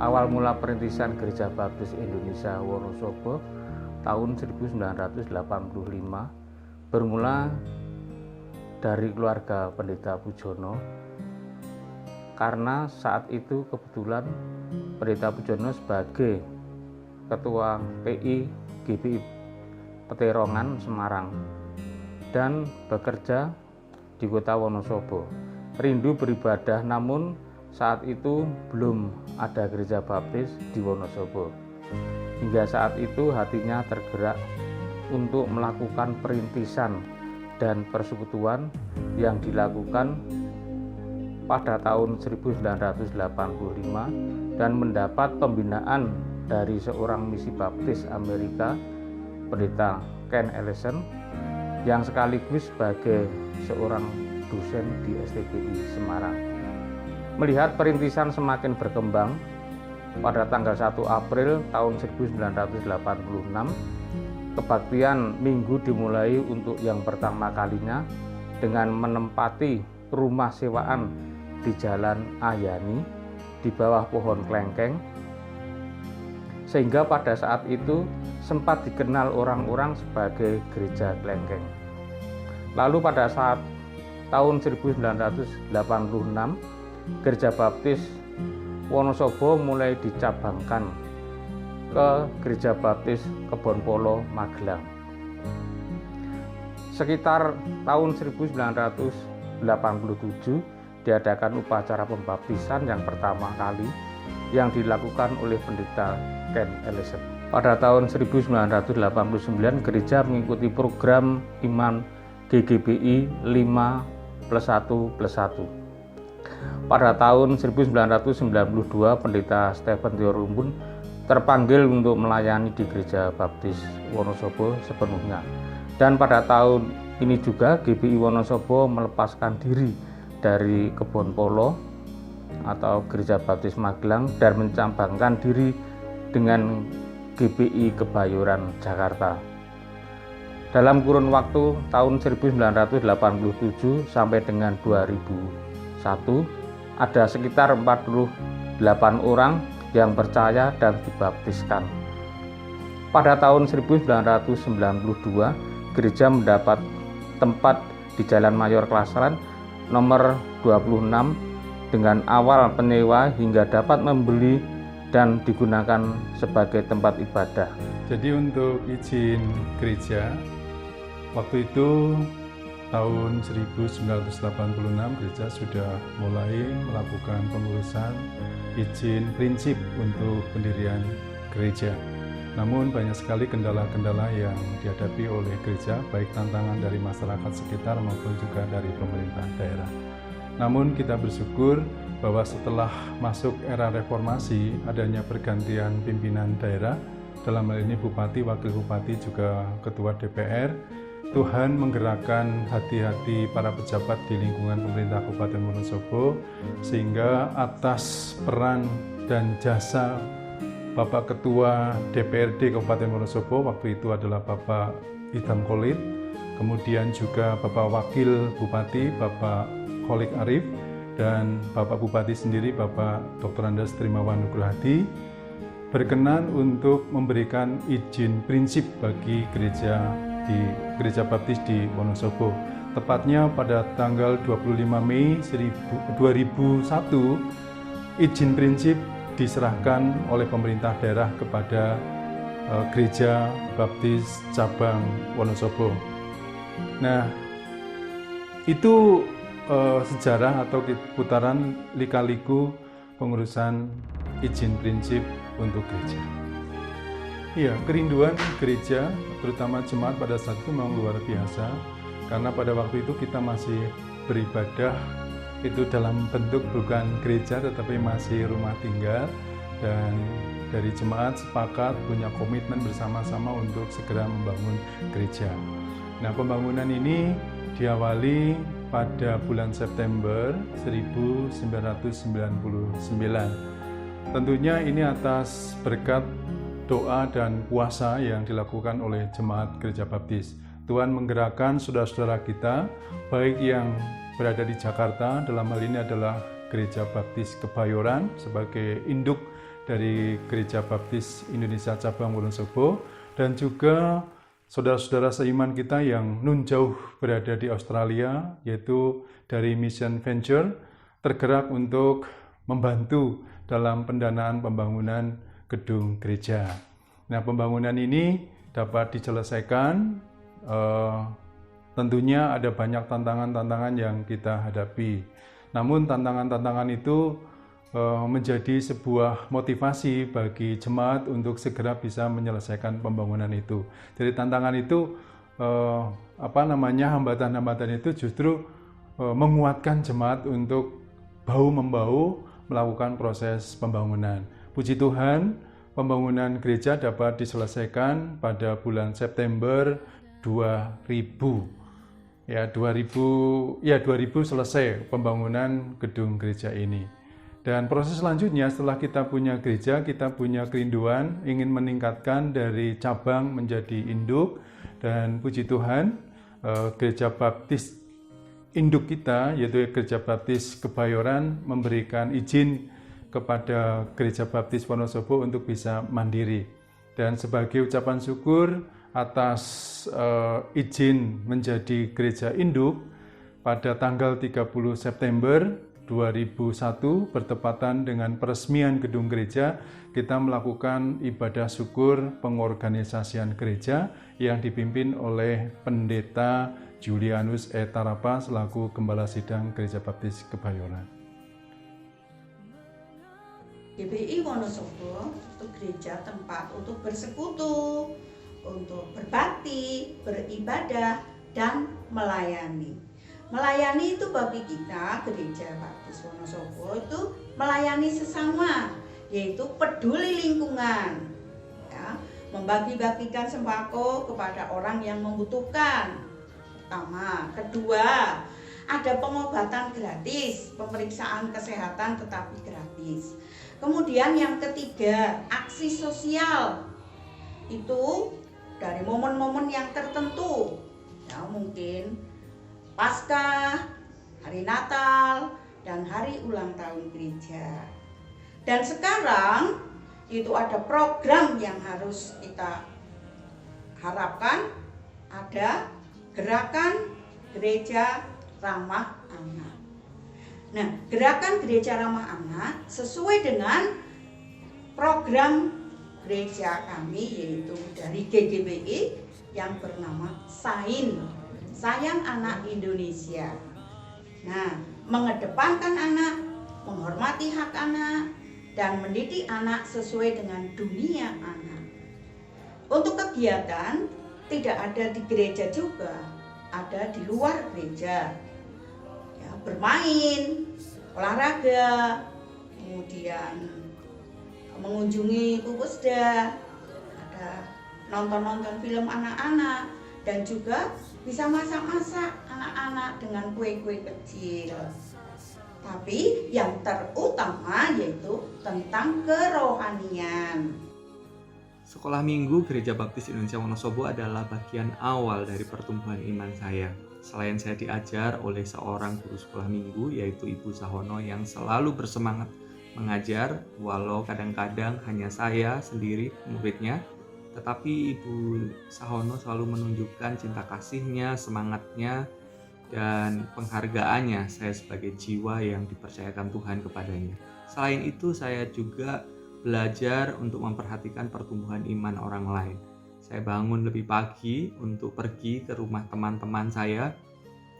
awal mula perintisan Gereja Baptis Indonesia Wonosobo tahun 1985 bermula dari keluarga Pendeta Pujono, karena saat itu kebetulan Pendeta Pujono sebagai Ketua PI GBI Peterongan Semarang dan bekerja di kota Wonosobo. Rindu beribadah, namun saat itu belum ada gereja baptis di Wonosobo. Hingga saat itu hatinya tergerak untuk melakukan perintisan dan persekutuan yang dilakukan pada tahun 1985 dan mendapat pembinaan dari seorang misi baptis Amerika, Pendeta Ken Ellison, yang sekaligus sebagai seorang dosen di STBI Semarang. Melihat perintisan semakin berkembang, pada tanggal 1 April tahun 1986, kebaktian minggu dimulai untuk yang pertama kalinya dengan menempati rumah sewaan di Jalan Ayani di bawah pohon klengkeng, sehingga pada saat itu sempat dikenal orang-orang sebagai Gereja Klengkeng. Lalu pada saat tahun 1986, Gereja Baptis Wonosobo mulai dicabangkan ke Gereja Baptis Kebonpolo Magelang. Sekitar tahun 1987 diadakan upacara pembaptisan yang pertama kali yang dilakukan oleh Pendeta Ken Ellison. Pada tahun 1989 gereja mengikuti program iman GGBI 5+1+1. Pada tahun 1992 Pendeta Stephen Theorumbun terpanggil untuk melayani di Gereja Baptis Wonosobo sepenuhnya. Dan pada tahun ini juga GBI Wonosobo melepaskan diri dari Kebonpolo atau Gereja Baptis Magelang dan mencabangkan diri dengan GBI Kebayoran Jakarta. Dalam kurun waktu tahun 1987 sampai dengan 2001 ada sekitar 48 orang yang percaya dan dibaptiskan. Pada tahun 1992 gereja mendapat tempat di Jalan Mayor Klaseran nomor 26 dengan awal penyewa hingga dapat membeli dan digunakan sebagai tempat ibadah. Jadi untuk izin gereja waktu itu tahun 1986 gereja sudah mulai melakukan pengurusan izin prinsip untuk pendirian gereja. Namun banyak sekali kendala-kendala yang dihadapi oleh gereja, baik tantangan dari masyarakat sekitar maupun juga dari pemerintah daerah. Namun kita bersyukur bahwa setelah masuk era reformasi, adanya pergantian pimpinan daerah, dalam hal ini bupati, wakil bupati, juga ketua DPR, Tuhan menggerakkan hati-hati para pejabat di lingkungan pemerintah Kabupaten Wonosobo, sehingga atas peran dan jasa Bapak Ketua DPRD Kabupaten Wonosobo, waktu itu adalah Bapak Idham Khalid, kemudian juga Bapak Wakil Bupati, Bapak Kholik Arif, dan Bapak Bupati sendiri, Bapak Dr. Andes Trimawan Nugrohadi, berkenan untuk memberikan izin prinsip bagi Gereja Baptis di Wonosobo. Tepatnya pada tanggal 25 Mei 2001, izin prinsip diserahkan oleh pemerintah daerah kepada Gereja Baptis Cabang Wonosobo. Nah, itu sejarah atau putaran lika-liku pengurusan izin prinsip untuk gereja. Iya, kerinduan gereja, terutama jemaat pada saat itu memang luar biasa, karena pada waktu itu kita masih beribadah itu dalam bentuk bukan gereja tetapi masih rumah tinggal, dan dari jemaat sepakat punya komitmen bersama-sama untuk segera membangun gereja. Nah, pembangunan ini diawali pada bulan September 1999. Tentunya ini atas berkat doa dan puasa yang dilakukan oleh jemaat Gereja Baptis. Tuhan menggerakkan saudara-saudara kita, baik yang berada di Jakarta, dalam hal ini adalah Gereja Baptis Kebayoran sebagai induk dari Gereja Baptis Indonesia Cabang Wonosobo, dan juga saudara-saudara seiman kita yang nun jauh berada di Australia, yaitu dari Mission Venture, tergerak untuk membantu dalam pendanaan pembangunan gedung gereja. Nah, pembangunan ini dapat diselesaikan, tentunya ada banyak tantangan-tantangan yang kita hadapi. Namun tantangan-tantangan itu menjadi sebuah motivasi bagi jemaat untuk segera bisa menyelesaikan pembangunan itu. Jadi tantangan itu, hambatan-hambatan itu justru menguatkan jemaat untuk bahu-membahu melakukan proses pembangunan. Puji Tuhan, pembangunan gereja dapat diselesaikan pada bulan September 2000. 2000 selesai pembangunan gedung gereja ini. Dan proses selanjutnya setelah kita punya gereja, kita punya kerinduan ingin meningkatkan dari cabang menjadi induk. Dan puji Tuhan, Gereja Baptis induk kita, yaitu Gereja Baptis Kebayoran, memberikan izin kepada Gereja Baptis Wonosobo untuk bisa mandiri. Dan sebagai ucapan syukur atas izin menjadi gereja induk, pada tanggal 30 September 2001 bertepatan dengan peresmian gedung gereja, kita melakukan ibadah syukur pengorganisasian gereja yang dipimpin oleh Pendeta Julianus E. Tarapa selaku Gembala Sidang Gereja Baptis Kebayoran. GBI Wonosobo itu gereja tempat untuk bersekutu, untuk berbakti, beribadah, dan melayani. Melayani itu bagi kita Gereja Baptis Wonosobo itu melayani sesama, yaitu peduli lingkungan, ya, membagi-bagikan sembako kepada orang yang membutuhkan. Pertama, kedua, ada pengobatan gratis, pemeriksaan kesehatan tetapi gratis. Kemudian yang ketiga, aksi sosial itu dari momen-momen yang tertentu, ya mungkin Paskah, hari Natal, dan hari ulang tahun gereja. Dan sekarang itu ada program yang harus kita harapkan, ada gerakan gereja ramah anak. Nah, gerakan gereja ramah anak sesuai dengan program gereja kami, yaitu dari GGBI yang bernama SAIN, Sayang Anak Indonesia. Nah, mengedepankan anak, menghormati hak anak, dan mendidik anak sesuai dengan dunia anak. Untuk kegiatan tidak ada di gereja juga, ada di luar gereja. Ya, bermain, olahraga, kemudian mengunjungi Pupusda, ada nonton-nonton film anak-anak, dan juga bisa masak-masak anak-anak dengan kue-kue kecil. Tapi yang terutama yaitu tentang kerohanian. Sekolah Minggu Gereja Baptis Indonesia Wonosobo adalah bagian awal dari pertumbuhan iman saya. Selain saya diajar oleh seorang guru sekolah minggu, yaitu Ibu Sahono yang selalu bersemangat mengajar, walau kadang-kadang hanya saya sendiri muridnya, tetapi Ibu Sahono selalu menunjukkan cinta kasihnya, semangatnya, dan penghargaannya saya sebagai jiwa yang dipercayakan Tuhan kepadanya. Selain itu, saya juga belajar untuk memperhatikan pertumbuhan iman orang lain. Saya bangun lebih pagi untuk pergi ke rumah teman-teman saya,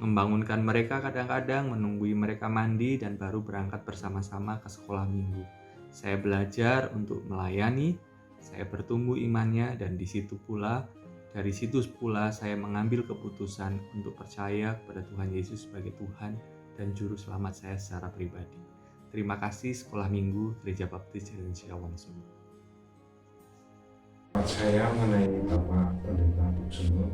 membangunkan mereka kadang-kadang, menunggui mereka mandi, dan baru berangkat bersama-sama ke sekolah minggu. Saya belajar untuk melayani, saya bertumbuh imannya, dan dari situ pula saya mengambil keputusan untuk percaya kepada Tuhan Yesus sebagai Tuhan dan Juru Selamat saya secara pribadi. Terima kasih Sekolah Minggu Gereja Baptis Indonesia Wonosobo. Saya mengenai Bapak Pendeta Buksono,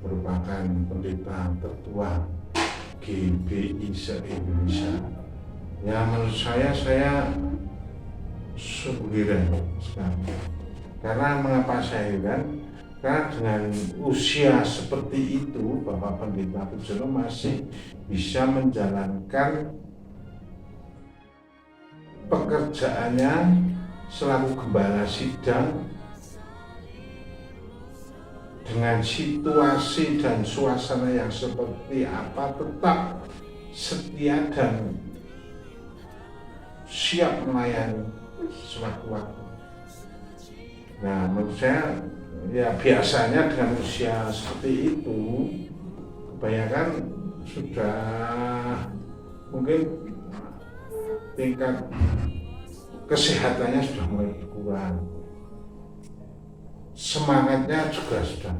merupakan pendeta tertua GBI se-Indonesia. Ya, menurut saya sungguh heran sekali. Karena mengapa saya heran? Karena dengan usia seperti itu, Bapak Pendeta Buksono masih bisa menjalankan pekerjaannya selaku gembala sidang dengan situasi dan suasana yang seperti apa tetap setia dan siap melayani sewaktu-waktu. Nah, menurut saya ya biasanya dengan usia seperti itu kebanyakan sudah mungkin tingkat kesehatannya sudah mulai berkurang, semangatnya juga sudah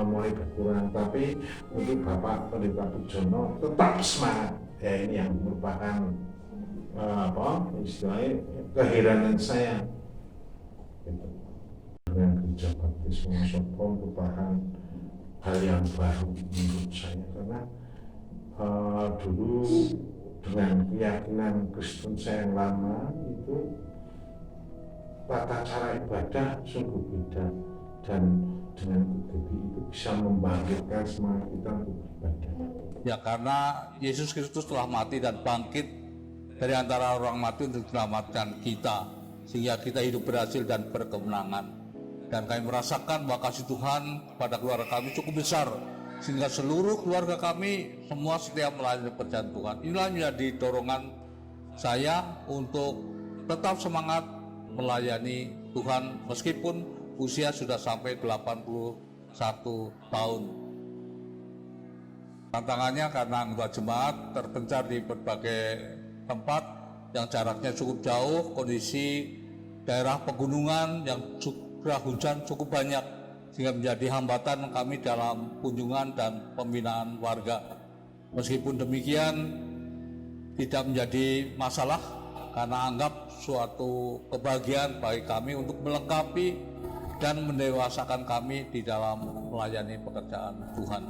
mulai berkurang. Tapi untuk Bapak Pendeta Pujono tetap semangat. Ya, ini yang merupakan istilahnya keheranan saya. Dengan Gereja Baptis Wonosobo merupakan hal yang baru menurut saya, karena dulu dengan keyakinan Kristen saya yang lama itu tata cara ibadah sungguh beda, dan dengan begitu itu bisa membangkitkan semangat kita untuk beribadah. Ya, karena Yesus Kristus telah mati dan bangkit dari antara orang mati untuk menyelamatkan kita, sehingga kita hidup berhasil dan berkemenangan. Dan kami merasakan bahwa kasih Tuhan pada keluarga kami cukup besar, sehingga seluruh keluarga kami semua setia melayani pekerjaan Tuhan. Inilah menjadi dorongan saya untuk tetap semangat melayani Tuhan meskipun usia sudah sampai 81 tahun. Tantangannya karena anggota jemaat terpencar di berbagai tempat yang jaraknya cukup jauh, kondisi daerah pegunungan yang curah hujan cukup banyak, sehingga menjadi hambatan kami dalam kunjungan dan pembinaan warga. Meskipun demikian tidak menjadi masalah, karena anggap suatu kebahagiaan bagi kami untuk melengkapi dan mendewasakan kami di dalam melayani pekerjaan Tuhan.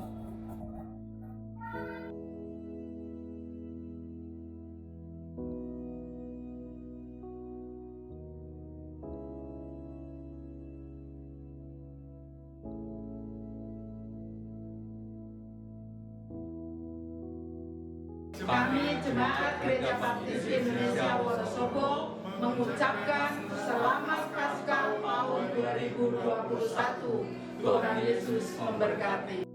Kami Jemaat Gereja Baptis Indonesia Wonosobo mengucapkan Selamat Paskah tahun 2021. Tuhan Yesus memberkati.